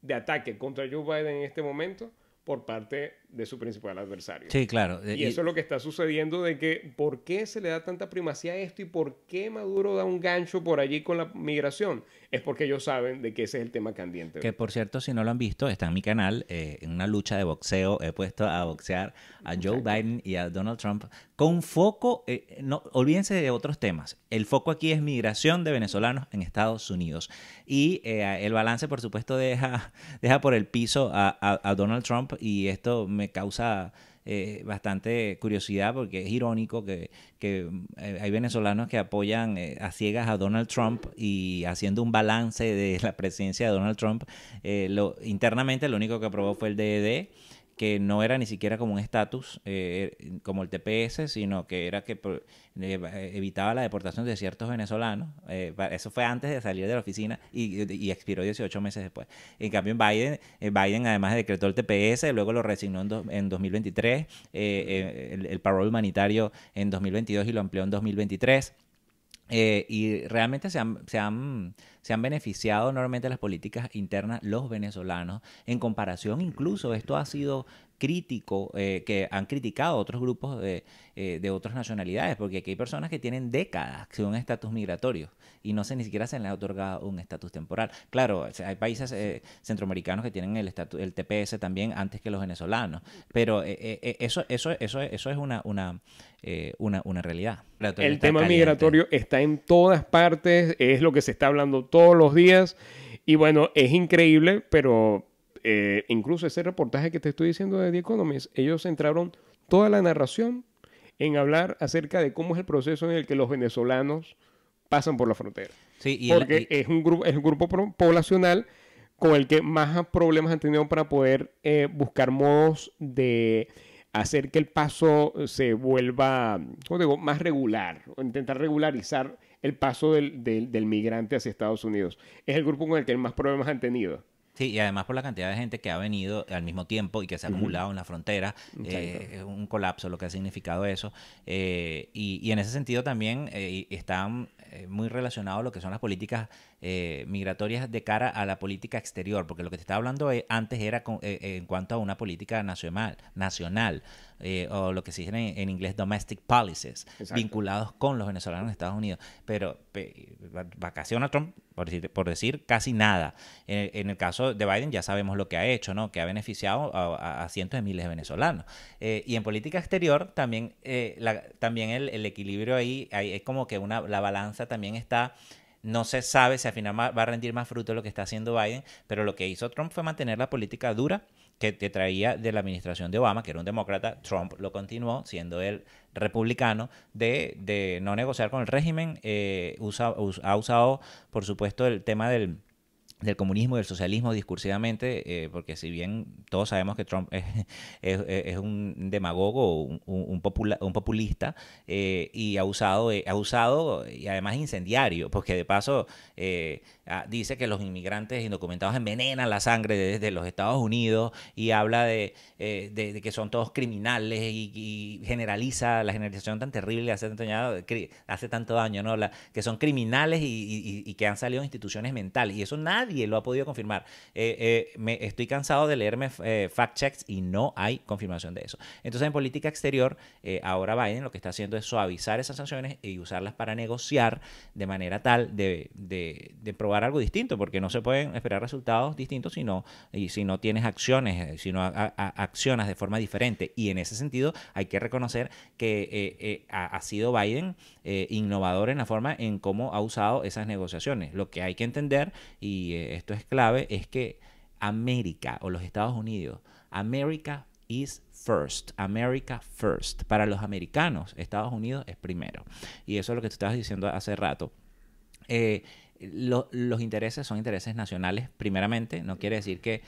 de ataque contra Joe Biden en este momento por parte de su principal adversario. Sí, claro. Y eso es lo que está sucediendo, de que ¿por qué se le da tanta primacía a esto y por qué Maduro da un gancho por allí con la migración? Es porque ellos saben de que ese es el tema candente. Que, por cierto, si no lo han visto, está en mi canal, en una lucha de boxeo. He puesto a boxear a Joe Biden y a Donald Trump con foco, no olvídense de otros temas. El foco aquí es migración de venezolanos en Estados Unidos. Y el balance, por supuesto, deja por el piso a Donald Trump, y esto me causa bastante curiosidad porque es irónico que hay venezolanos que apoyan a ciegas a Donald Trump, y haciendo un balance de la presidencia de Donald Trump, internamente lo único que aprobó fue el DED, que no era ni siquiera como un estatus como el TPS, sino que era que evitaba la deportación de ciertos venezolanos. Eso fue antes de salir de la oficina y expiró 18 meses después. En cambio, Biden además decretó el TPS, luego lo resignó en 2023, el parole humanitario en 2022 y lo amplió en 2023. Y realmente se han beneficiado enormemente las políticas internas los venezolanos. En comparación, incluso esto ha sido crítico, que han criticado otros grupos de otras nacionalidades, porque aquí hay personas que tienen décadas con un estatus migratorio y no se ni siquiera se les ha otorgado un estatus temporal. Claro, hay países centroamericanos que tienen el TPS también antes que los venezolanos, pero eso es una realidad. El tema migratorio está en todas partes, es lo que se está hablando todos los días y bueno, es increíble, pero incluso ese reportaje que te estoy diciendo de The Economist, ellos centraron toda la narración en hablar acerca de cómo es el proceso en el que los venezolanos pasan por la frontera. Sí, porque es un grupo poblacional con el que más problemas han tenido para poder buscar modos de hacer que el paso se vuelva, ¿cómo digo?, más regular, o intentar regularizar el paso del migrante hacia Estados Unidos. Es el grupo con el que más problemas han tenido. Sí, y además por la cantidad de gente que ha venido al mismo tiempo y que se ha acumulado en la frontera, es un colapso lo que ha significado eso. Y en ese sentido también están muy relacionados lo que son las políticas migratorias de cara a la política exterior, porque lo que te estaba hablando antes era en cuanto a una política nacional o lo que se dice en inglés domestic policies, vinculados con los venezolanos en Estados Unidos. Pero vacaciona Trump, por decir casi nada. En el caso de Biden ya sabemos lo que ha hecho, ¿no? Que ha beneficiado a cientos de miles de venezolanos. Y en política exterior también, también el equilibrio ahí es como que la balanza también está. No se sabe si al final va a rendir más fruto de lo que está haciendo Biden, pero lo que hizo Trump fue mantener la política dura que traía de la administración de Obama, que era un demócrata. Trump lo continuó, siendo él republicano, de no negociar con el régimen. Ha usado, por supuesto, el tema del comunismo y del socialismo discursivamente, porque si bien todos sabemos que Trump es un demagogo, un populista, y ha usado y además incendiario, porque de paso dice que los inmigrantes indocumentados envenenan la sangre desde los Estados Unidos y habla de que son todos criminales y generaliza la generalización tan terrible, hace tanto daño, ¿no? Que son criminales y que han salido de instituciones mentales, y eso nadie lo ha podido confirmar. Estoy cansado de leerme fact checks y no hay confirmación de eso. Entonces, en política exterior, ahora Biden lo que está haciendo es suavizar esas sanciones y usarlas para negociar de manera tal de probar algo distinto, porque no se pueden esperar resultados distintos si no tienes acciones, si no accionas de forma diferente. Y en ese sentido hay que reconocer que ha sido Biden innovador en la forma en cómo ha usado esas negociaciones. Lo que hay que entender, y esto es clave, es que América o los Estados Unidos, America is first, America first. Para los americanos, Estados Unidos es primero. Y eso es lo que tú estabas diciendo hace rato. Los intereses son intereses nacionales primeramente. No quiere decir que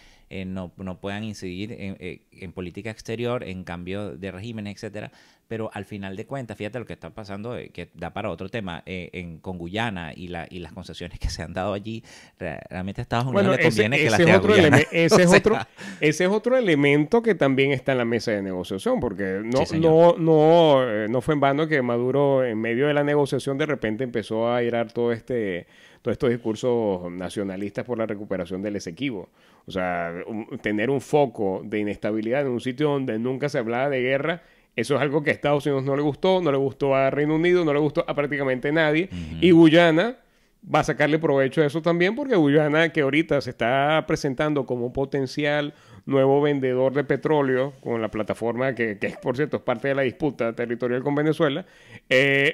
no puedan incidir en política exterior, en cambio de regímenes, etcétera, pero al final de cuentas, fíjate lo que está pasando, que da para otro tema, con Guyana y las concesiones que se han dado allí. Realmente a Estados Unidos le conviene que las dé a Guyana. Ese es otro elemento que también está en la mesa de negociación, porque no fue en vano que Maduro, en medio de la negociación, de repente empezó a airar todos estos discursos nacionalistas por la recuperación del Esequibo. O sea, tener un foco de inestabilidad en un sitio donde nunca se hablaba de guerra, eso es algo que a Estados Unidos no le gustó a Reino Unido, no le gustó a prácticamente nadie. Y Guyana va a sacarle provecho a eso también, porque Guyana, que ahorita se está presentando como un potencial nuevo vendedor de petróleo con la plataforma que por cierto es parte de la disputa territorial con Venezuela,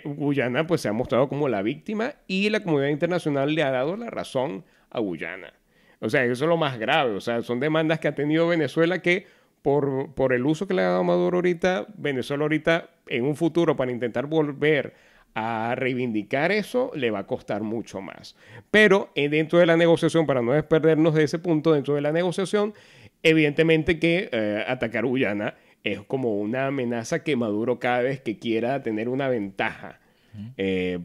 Guyana pues se ha mostrado como la víctima y la comunidad internacional le ha dado la razón a Guyana. O sea, eso es lo más grave. O sea, son demandas que ha tenido Venezuela que por el uso que le ha dado Maduro ahorita, Venezuela ahorita en un futuro para intentar volver a reivindicar eso le va a costar mucho más. Pero dentro de la negociación, para no desperdernos de ese punto, dentro de la negociación, evidentemente que atacar Guyana es como una amenaza que Maduro cada vez que quiera tener una ventaja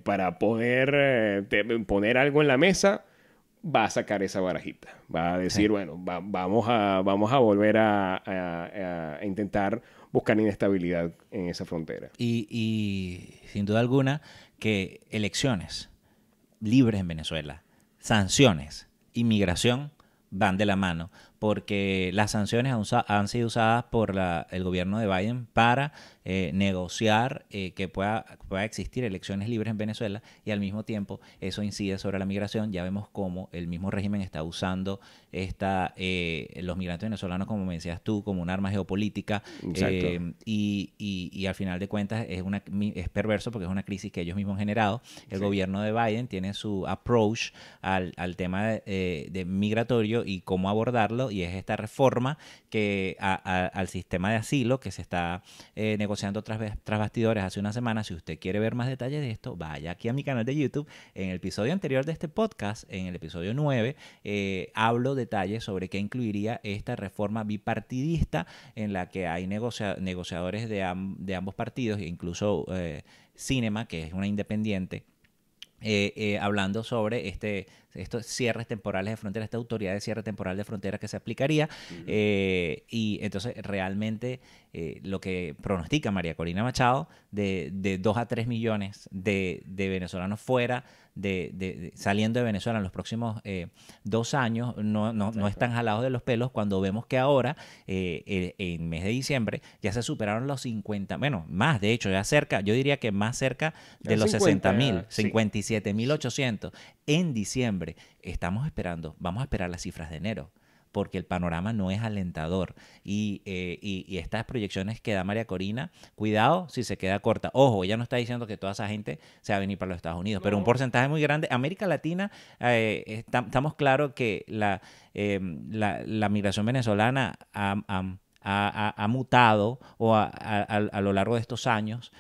para poder poner algo en la mesa, va a sacar esa barajita. Va a decir, bueno, vamos a volver a intentar buscar inestabilidad en esa frontera. Y sin duda alguna, que elecciones libres en Venezuela, sanciones, inmigración van de la mano, porque las sanciones han sido usadas por el gobierno de Biden para negociar que pueda existir elecciones libres en Venezuela, y al mismo tiempo eso incide sobre la migración. Ya vemos cómo el mismo régimen está usando los migrantes venezolanos, como me decías tú, como un arma geopolítica. Y al final de cuentas es perverso, porque es una crisis que ellos mismos han generado. El gobierno de Biden tiene su approach al tema de migratorio y cómo abordarlo, y es esta reforma al sistema de asilo que se está negociando tras bastidores hace una semana. Si usted quiere ver más detalles de esto, vaya aquí a mi canal de YouTube. En el episodio anterior de este podcast, en el episodio 9, hablo detalles sobre qué incluiría esta reforma bipartidista, en la que hay negociadores de ambos partidos, e incluso Cinema, que es una independiente, hablando sobre estos cierres temporales de frontera, esta autoridad de cierre temporal de frontera que se aplicaría. Y entonces realmente lo que pronostica María Corina Machado, de 2 a 3 millones de venezolanos fuera, saliendo de Venezuela en los próximos 2 años, no están jalados de los pelos, cuando vemos que ahora, en mes de diciembre, ya se superaron los 50, bueno, más de hecho, yo diría que más cerca de los 60.000, 57.800 en diciembre. Vamos a esperar las cifras de enero, porque el panorama no es alentador, y estas proyecciones que da María Corina, cuidado si se queda corta. Ojo, ella no está diciendo que toda esa gente se va a venir para los Estados Unidos, pero un porcentaje muy grande. América Latina, estamos claros que la migración venezolana ha mutado a lo largo de estos años,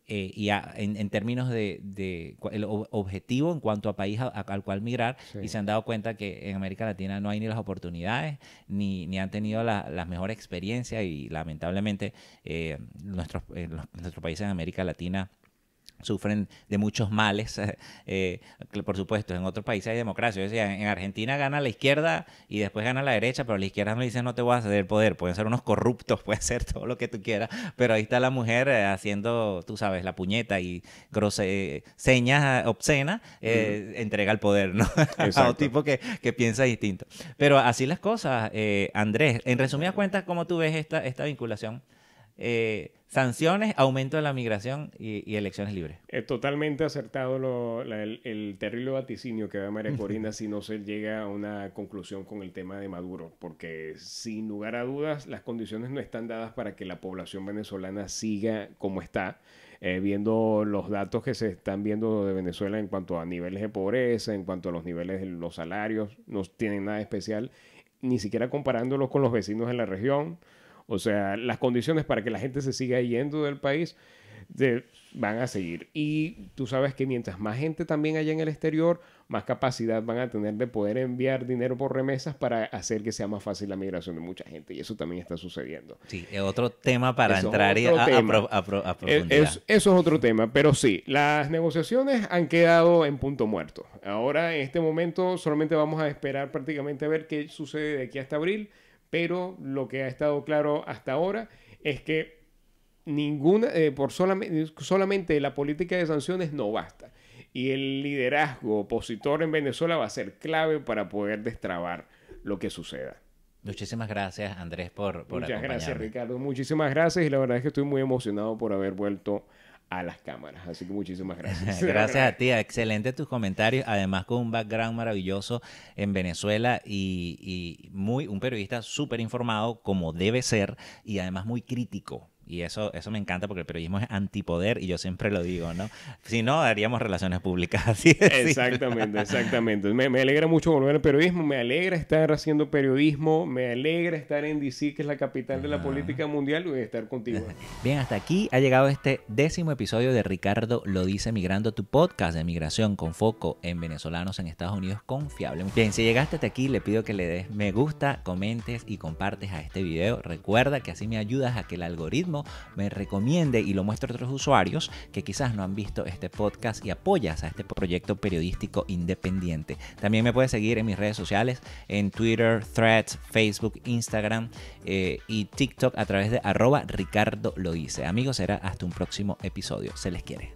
y en términos de el objetivo en cuanto a país al cual migrar, y se han dado cuenta que en América Latina no hay ni las oportunidades ni han tenido las mejores experiencias, y lamentablemente nuestros países en América Latina sufren de muchos males. Por supuesto, en otros países hay democracia. Yo decía, en Argentina gana la izquierda y después gana la derecha, pero la izquierda no dice no te voy a ceder el poder. Pueden ser unos corruptos, puede ser todo lo que tú quieras, pero ahí está la mujer haciendo, tú sabes, la puñeta y señas obscenas, entrega el poder, ¿no? A un tipo que piensa distinto. Pero así las cosas, Andrés. En resumidas cuentas, ¿cómo tú ves esta vinculación? Sanciones, aumento de la migración y elecciones libres. Es totalmente acertado el terrible vaticinio que da María Corina si no se llega a una conclusión con el tema de Maduro, porque sin lugar a dudas las condiciones no están dadas para que la población venezolana siga como está. Viendo los datos que se están viendo de Venezuela en cuanto a niveles de pobreza, en cuanto a los niveles de los salarios, no tienen nada especial, ni siquiera comparándolos con los vecinos de la región. O sea, las condiciones para que la gente se siga yendo del país van a seguir. Y tú sabes que mientras más gente también haya en el exterior, más capacidad van a tener de poder enviar dinero por remesas para hacer que sea más fácil la migración de mucha gente. Y eso también está sucediendo. Sí, es otro tema para entrar a profundidad. Eso es otro tema. Pero sí, las negociaciones han quedado en punto muerto. Ahora, en este momento, solamente vamos a esperar prácticamente a ver qué sucede de aquí hasta abril. Pero lo que ha estado claro hasta ahora es que solamente la política de sanciones no basta. Y el liderazgo opositor en Venezuela va a ser clave para poder destrabar lo que suceda. Muchísimas gracias, Andrés, por acompañarme. Muchas gracias, Ricardo. Muchísimas gracias, y la verdad es que estoy muy emocionado por haber vuelto a las cámaras. Así que muchísimas gracias. Gracias a ti. Excelente tus comentarios. Además, con un background maravilloso en Venezuela y un periodista súper informado, como debe ser, y además muy crítico. Y eso me encanta, porque el periodismo es antipoder, y yo siempre lo digo, ¿no? Si no, haríamos relaciones públicas. Así es. Exactamente. Me alegra mucho volver al periodismo, me alegra estar haciendo periodismo, me alegra estar en DC, que es la capital de la política mundial, y estar contigo. Bien, hasta aquí ha llegado este 10º episodio de Ricardo lo dice migrando, tu podcast de migración con foco en venezolanos en Estados Unidos confiable. Bien, si llegaste hasta aquí, le pido que le des me gusta, comentes y compartes a este video. Recuerda que así me ayudas a que el algoritmo me recomiende y lo muestre a otros usuarios que quizás no han visto este podcast, y apoyas a este proyecto periodístico independiente. También me puedes seguir en mis redes sociales, en Twitter, Threads, Facebook, Instagram y TikTok a través de @RicardoLoDice. Amigos, será hasta un próximo episodio. Se les quiere.